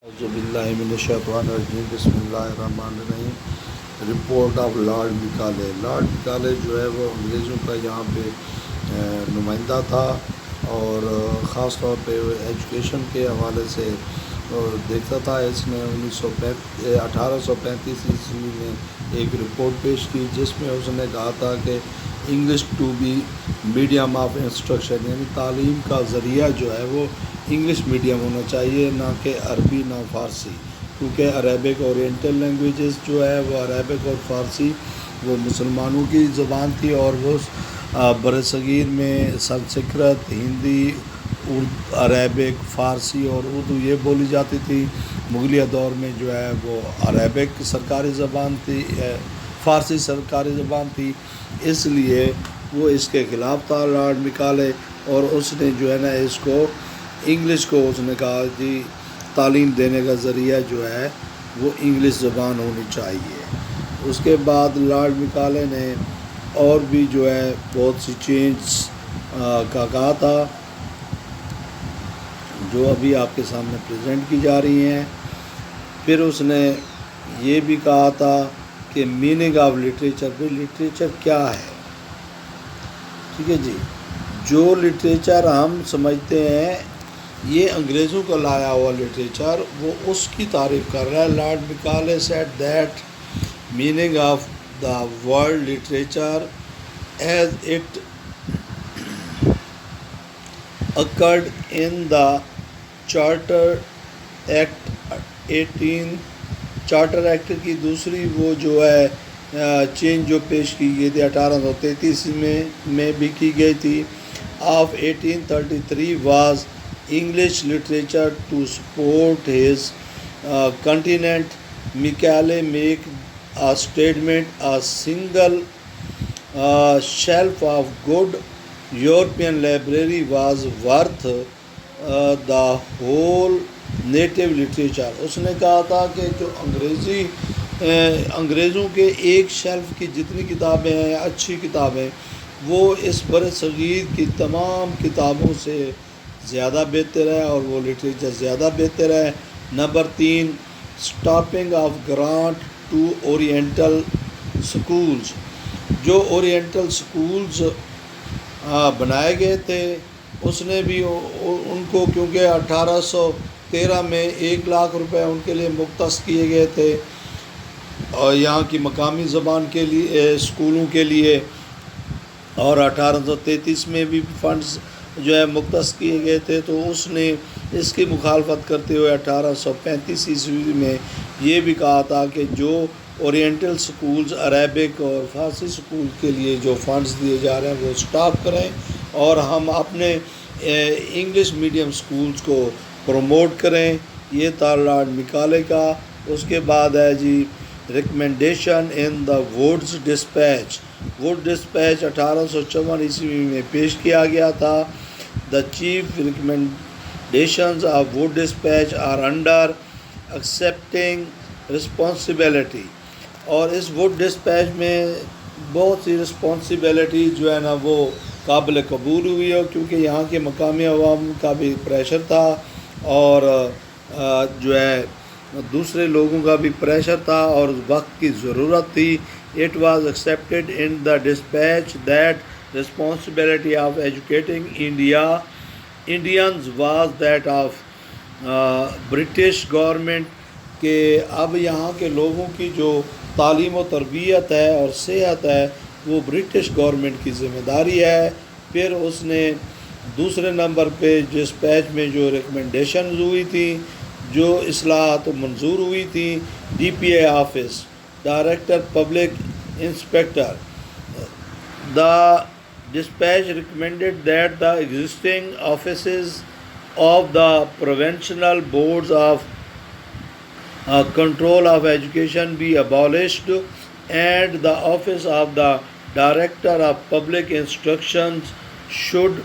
اعوذ باللہ من الشیطان الرجیم بسم اللہ الرحمن الرحیم۔ رپورٹ آف لارڈ مکالے جو ہے وہ انگریزوں کا یہاں پہ نمائندہ تھا، اور خاص طور پہ ایجوکیشن کے حوالے سے دیکھتا تھا۔ اس نے 1835 عیسوی میں ایک رپورٹ پیش کی جس میں اس نے کہا تھا کہ English to be medium of instruction, یعنی تعلیم کا ذریعہ جو ہے وہ انگلش میڈیم ہونا چاہیے، نہ کہ عربی نہ فارسی، کیونکہ عربک اورینٹل لینگویجز جو ہے وہ عربک اور فارسی وہ مسلمانوں کی زبان تھی، اور وہ برصغیر میں سنسکرت، ہندی، عربک، فارسی اور اردو یہ بولی جاتی تھی۔ مغلیہ دور میں جو ہے وہ عربک سرکاری زبان تھی، فارسی سرکاری زبان تھی، اس لیے وہ اس کے خلاف تھا لارڈ مکالے، اور اس نے جو ہے نا اس کو انگلش کو اس نے کہا جی تعلیم دینے کا ذریعہ جو ہے وہ انگلش زبان ہونی چاہیے۔ اس کے بعد لارڈ مکالے نے اور بھی جو ہے بہت سی چینج کا کہا تھا جو ابھی آپ کے سامنے پریزنٹ کی جا رہی ہیں۔ پھر اس نے یہ بھی کہا تھا کہ میننگ آف لٹریچر، بھی لٹریچر کیا ہے، ٹھیک ہے جی۔ جو لٹریچر ہم سمجھتے ہیں یہ انگریزوں کا لایا ہوا لٹریچر، وہ اس کی تعریف کر رہا ہے۔ Lord Macaulay said that meaning of the world literature as it occurred in the charter act کی دوسری وہ جو ہے چینج جو پیش کی گئی تھی 1833 میں بھی کی گئی تھی، of 1833 was English literature to support his continent. Macaulay make a statement a single shelf of good European library was worth the whole native literature۔ اس نے کہا تھا کہ جو انگریزوں کے ایک شیلف کی جتنی کتابیں ہیں اچھی کتابیں، وہ اس برصغیر کی تمام کتابوں سے زیادہ بہتر ہے، اور وہ لٹریچر زیادہ بہتر ہے۔ Number 3، stopping of grant to oriental schools. جو اورینٹل سکولز بنائے گئے تھے اس نے بھی ان کو، کیونکہ 1813 میں 1 لاکھ روپے ان کے لیے مختص کیے گئے تھے، اور یہاں کی مقامی زبان کے لیے اسکولوں کے لیے، اور 1833 میں بھی فنڈز جو ہے مختص کیے گئے تھے، تو اس نے اس کی مخالفت کرتے ہوئے 1835 عیسوی میں یہ بھی کہا تھا کہ جو اورینٹل سکولز عربک اور فارسی سکول کے لیے جو فنڈز دیے جا رہے ہیں وہ سٹاپ کریں، اور ہم اپنے انگلش میڈیم سکولز کو پروموٹ کریں۔ یہ تھا لارڈ مکالے کا۔ اس کے بعد ہے جی recommendation in the Wood's despatch. Wood despatch 1854 عیسوی میں پیش کیا گیا تھا۔ The chief recommendations of Wood despatch are under accepting responsibility. اور اس ووڈ ڈسپیچ میں بہت سی رسپانسبلٹی جو ہے نا وہ قابل قبول ہوئی ہے، کیونکہ یہاں کے مقامی عوام کا بھی پریشر تھا، اور جو ہے دوسرے لوگوں کا بھی پریشر تھا، اور وقت کی ضرورت تھی۔ It was accepted in the dispatch that responsibility of educating Indians was that of British government, کہ اب یہاں کے لوگوں کی جو تعلیم و تربیت ہے اور صحت ہے وہ برٹش گورنمنٹ کی ذمہ داری ہے۔ پھر اس نے دوسرے نمبر پہ ڈسپیچ میں جو ریکمنڈیشنز ہوئی تھی، جو اصلاحات منظور ہوئی تھی، D P A office, director public inspector, the dispatch recommended that the existing offices of the provincial boards of control of education be abolished, and the office of the director of public instruction should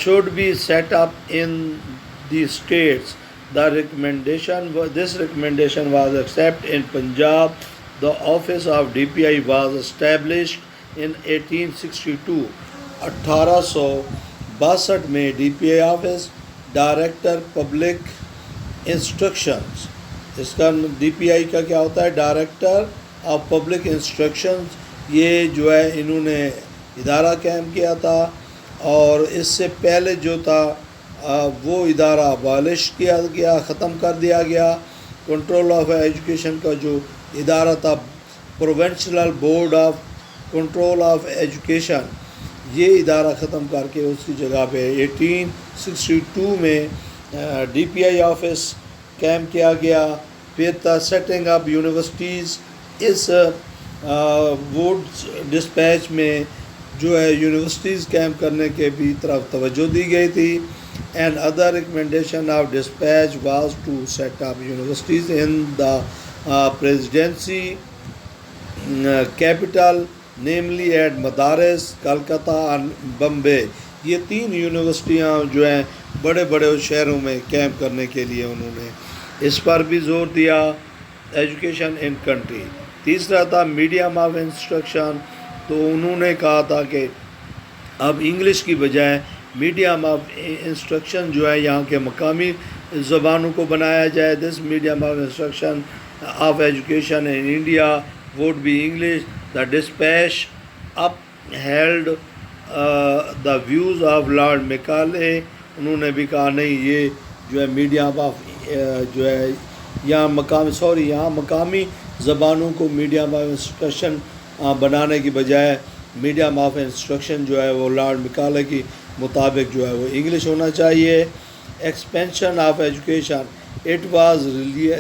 should be set up in the states. This recommendation was accepted in Punjab. The office of DPI was established in 1862. 1862 میں D P A office director public instructions. اس کا DPI کا کیا ہوتا ہے؟ Director of public instructions. یہ جو ہے انہوں نے ادارہ قائم کیا تھا، اور اس سے پہلے جو تھا وہ ادارہ ابالش کیا گیا، ختم کر دیا گیا. کنٹرول آف ایجوکیشن کا جو ادارہ تھا، provincial board of control of education, یہ ادارہ ختم کر کے اس کی جگہ پہ 1862 میں DPI آفس قائم کیا گیا. پھر تھا سیٹنگ اپ یونیورسٹیز. اس ووڈ ڈسپیچ میں جو ہے یونیورسٹیز قائم کرنے کے بھی طرف توجہ دی گئی تھی. And other recommendation of despatch was to set up universities in the presidency capital, namely at Madras, Calcutta اور بمبے. یہ 3 یونیورسٹیاں جو ہیں بڑے بڑے شہروں میں قائم کرنے کے لیے انہوں نے اس پر بھی زور دیا. Education in country. تیسرا تھا میڈیم آف انسٹرکشن. تو انہوں نے کہا تھا کہ اب انگلش کی بجائے میڈیم آف انسٹرکشن جو ہے یہاں کے مقامی زبانوں کو بنایا جائے. This medium of instruction of education in India would be English. The despatch upheld the views of Lord Macaulay. انہوں نے بھی کہا نہیں، یہ جو ہے میڈیم آف جو ہے یہاں مقامی زبانوں کو میڈیم آف انسٹرکشن بنانے کی بجائے میڈیم آف انسٹرکشن جو ہے وہ لارڈ میکالے کی مطابق جو ہے وہ انگلش ہونا چاہیے. Expansion of education. It was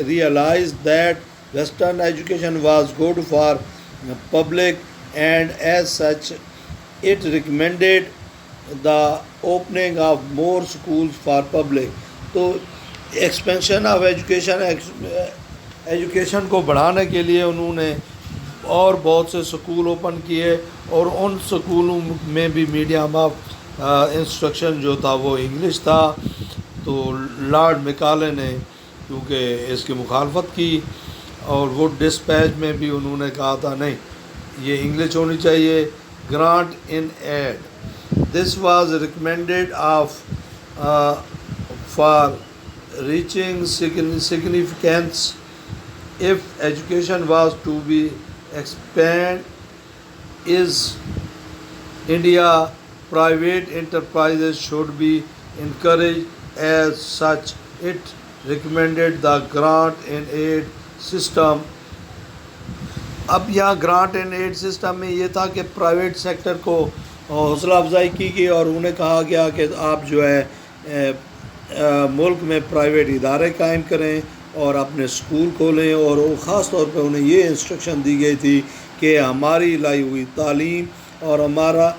realised that western education was good for public and as such it recommended the opening of more schools for public. تو ایکسپینشن آف ایجوکیشن کو بڑھانے کے لیے انہوں نے اور بہت سے سکول اوپن کیے، اور ان سکولوں میں بھی میڈیم آف انسٹرکشن جو تھا وہ انگلش تھا. تو لارڈ میکالے نے کیونکہ اس کی مخالفت کی، اور وہ ڈسپیچ میں بھی انہوں نے کہا تھا نہیں، یہ انگلش ہونی چاہیے. Grant in aid. This was recommended of for reaching significance if education was to be expanded is India. Private enterprises should be encouraged. As such, it recommended the grant and aid system. اب یہاں grant and add system میں یہ تھا کہ private sector کو حوصلہ افزائی کی گئی، اور انہیں کہا گیا کہ آپ جو ہے ملک میں پرائیویٹ ادارے قائم کریں اور اپنے اسکول کھولیں. اور خاص طور پہ انہیں یہ انسٹرکشن دی گئی تھی کہ ہماری لائی ہوئی تعلیم اور ہمارا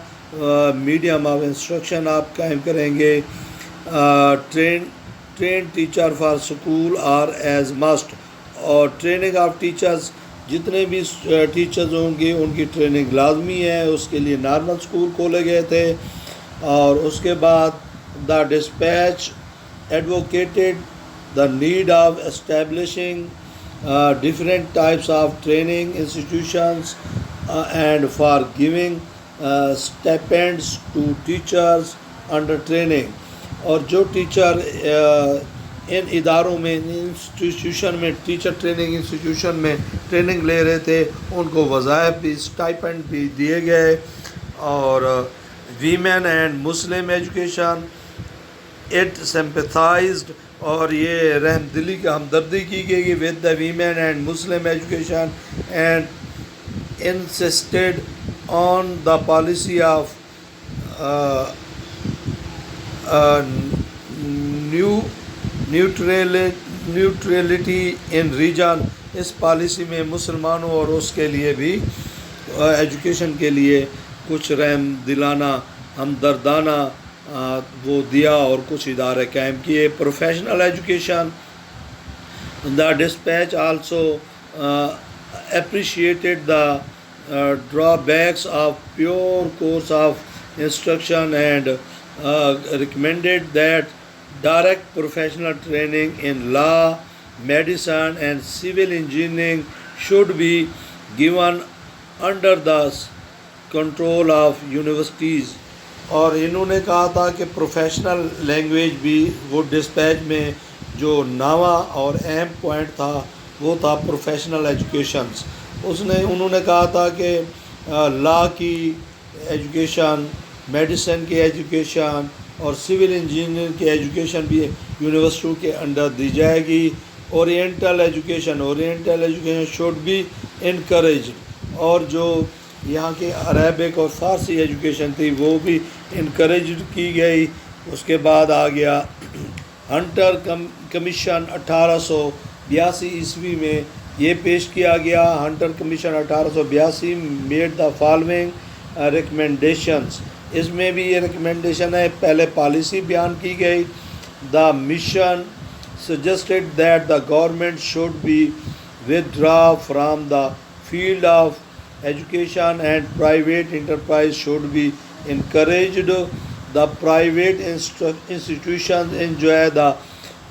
میڈیم آف انسٹرکشن آپ قائم کریں گے. Train teacher for school are as must. اور ٹریننگ آف ٹیچرز، جتنے بھی ٹیچرز ہوں گے ان کی ٹریننگ لازمی ہے. اس کے لیے نارمل اسکول کھولے گئے تھے. اور اس کے بعد the despatch advocated the need of establishing different types of training institutions and for giving stipends to teachers under training. اور جو ٹیچر ان اداروں میں انسٹیٹیوشن میں ٹیچر ٹریننگ انسٹیٹیوشن میں ٹریننگ لے رہے تھے ان کو وظائف بھی اسٹائپنڈ بھی دیے گئے. اور women and Muslim education it sympathised. اور یہ رحم دلی کا ہمدردی کی گئی with the women and Muslim education and insisted on the policy of neutrality in region. اس پالیسی میں مسلمانوں اور اس کے لیے بھی ایجوکیشن کے لیے کچھ رحم دلانہ ہمدردانہ وہ دیا اور کچھ ادارے قائم کیے. Professional education. The despatch also appreciated the drawbacks of pure course of instruction and recommended that direct professional training in law, medicine and civil engineering should be given under the control of universities. اور انہوں نے کہا تھا کہ professional language بھی وہ dispatch میں جو نواں اور اہم پوائنٹ تھا وہ تھا پروفیشنل ایجوکیشنز. انہوں نے کہا تھا کہ لا کی ایجوکیشن، میڈیسن کی ایجوکیشن اور سول انجینئرنگ کی ایجوکیشن بھی یونیورسٹیوں کے انڈر دی جائے گی. Oriental education should be encouraged, اور جو یہاں کی عربک اور فارسی ایجوکیشن تھی وہ بھی انکریجڈ کی گئی. اس کے بعد آ گیا ہنٹر کمیشن 1882 میں یہ پیش کیا گیا. Hunter commission 1882 made the following recommendations. اس میں بھی یہ ریکمنڈیشن ہے، پہلے پالیسی بیان کی گئی. The mission suggested that the government should be withdraw from the field of education and private enterprise should be encouraged. The private institutions enjoy the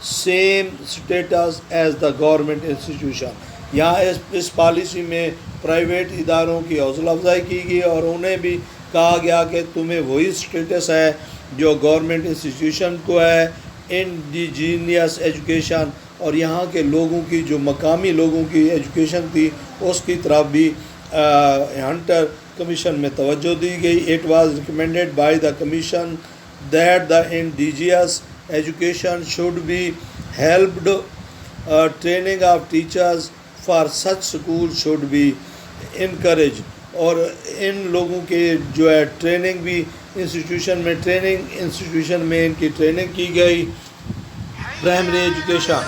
same status as the government institution. یہاں اس policy میں private اداروں کی حوصلہ افزائی کی گئی اور انہیں بھی کہا گیا کہ تمہیں وہی اسٹیٹس ہے جو گورنمنٹ انسٹیٹیوشن کو ہے. انڈیجینیس ایجوکیشن، اور یہاں کے لوگوں کی جو مقامی لوگوں کی ایجوکیشن تھی اس کی طرف بھی ہنٹر کمیشن میں توجہ دی گئی. It was recommended by the commission that the indigenous education should be helped. Training of teachers for such school should be encourage, اور ان لوگوں کے جو ہے ٹریننگ بھی انسٹیٹیوشن میں ان کی ٹریننگ کی گئی. پرائمری ایجوکیشن،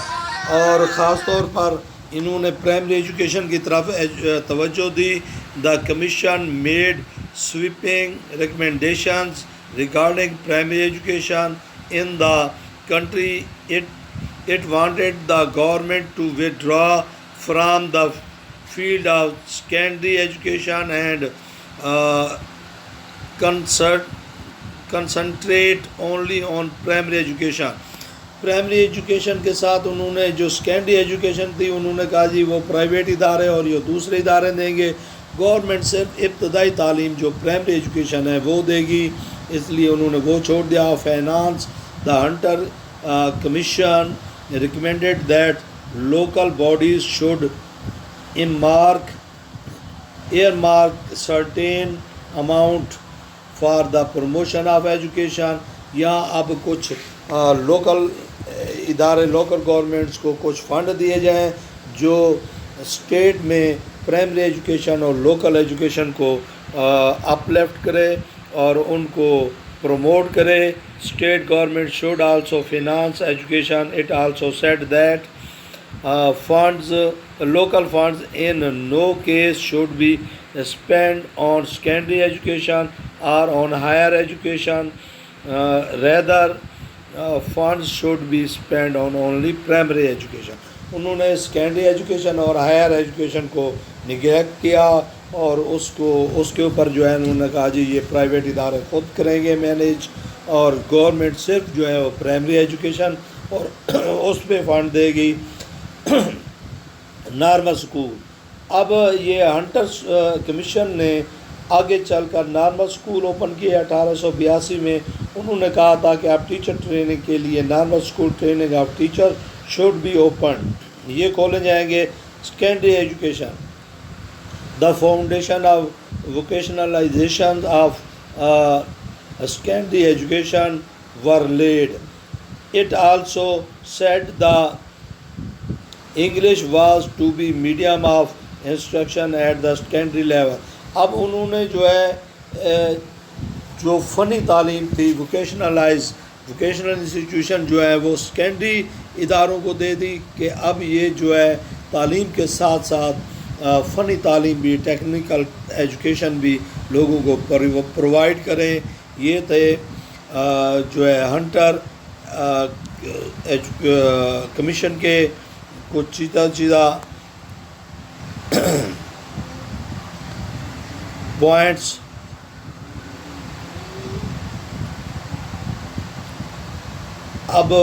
اور خاص طور پر انہوں نے پرائمری ایجوکیشن کی طرف توجہ دی. The commission made sweeping recommendations regarding primary education in the country. It wanted the government to withdraw from the field of secondary education and concentrate only on primary education. Primary education کے ساتھ انہوں نے جو secondary education تھی انہوں نے کہا جی وہ پرائیویٹ ادارے اور یہ دوسرے ادارے دیں گے، گورنمنٹ صرف ابتدائی تعلیم جو پرائمری ایجوکیشن ہے وہ دے گی، اس لیے انہوں نے وہ چھوڑ دیا. Finance. The hunter commission recommended that local bodies should earmark certain amount for the promotion of education. یہاں اب کچھ لوکل ادارے، لوکل گورنمنٹس کو کچھ فنڈ دیے جائیں جو اسٹیٹ میں پرائمری ایجوکیشن اور لوکل ایجوکیشن کو اپ لیفٹ کرے اور ان کو promote کرے. State government should also finance education. It also said that local funds in no case should be spent on secondary education or on higher education. Rather, funds should be spent on only primary education. انہوں نے secondary education اور higher education کو neglect کیا اور اس کے اوپر جو ہے انہوں نے کہا جی یہ پرائیویٹ ادارے خود کریں گے مینیج، اور گورنمنٹ صرف جو ہے وہ پرائمری ایجوکیشن اور اس پہ فنڈ دے گی. Normal school. اب یہ ہنٹر کمیشن نے آگے چل کر نارمل اسکول اوپن کیے 1882 میں. انہوں نے کہا تھا کہ آپ ٹیچر ٹریننگ کے لیے normal school training of teacher should be open, یہ کھولے جائیں گے. Secondary education. The foundation of vocationalisation of secondary education were laid. It also said the English was to be medium of instruction at the secondary level. اب انہوں نے جو ہے جو فنی تعلیم تھی ووکیشنل انسٹیٹیوشن جو ہے وہ سیکنڈری اداروں کو دے دی کہ اب یہ جو ہے تعلیم کے ساتھ ساتھ فنی تعلیم بھی، ٹیکنیکل ایجوکیشن بھی لوگوں کو پرووائڈ کریں. یہ تھے جو ہے ہنٹر کمیشن کے کچھ چیزہ پوائنٹس. اب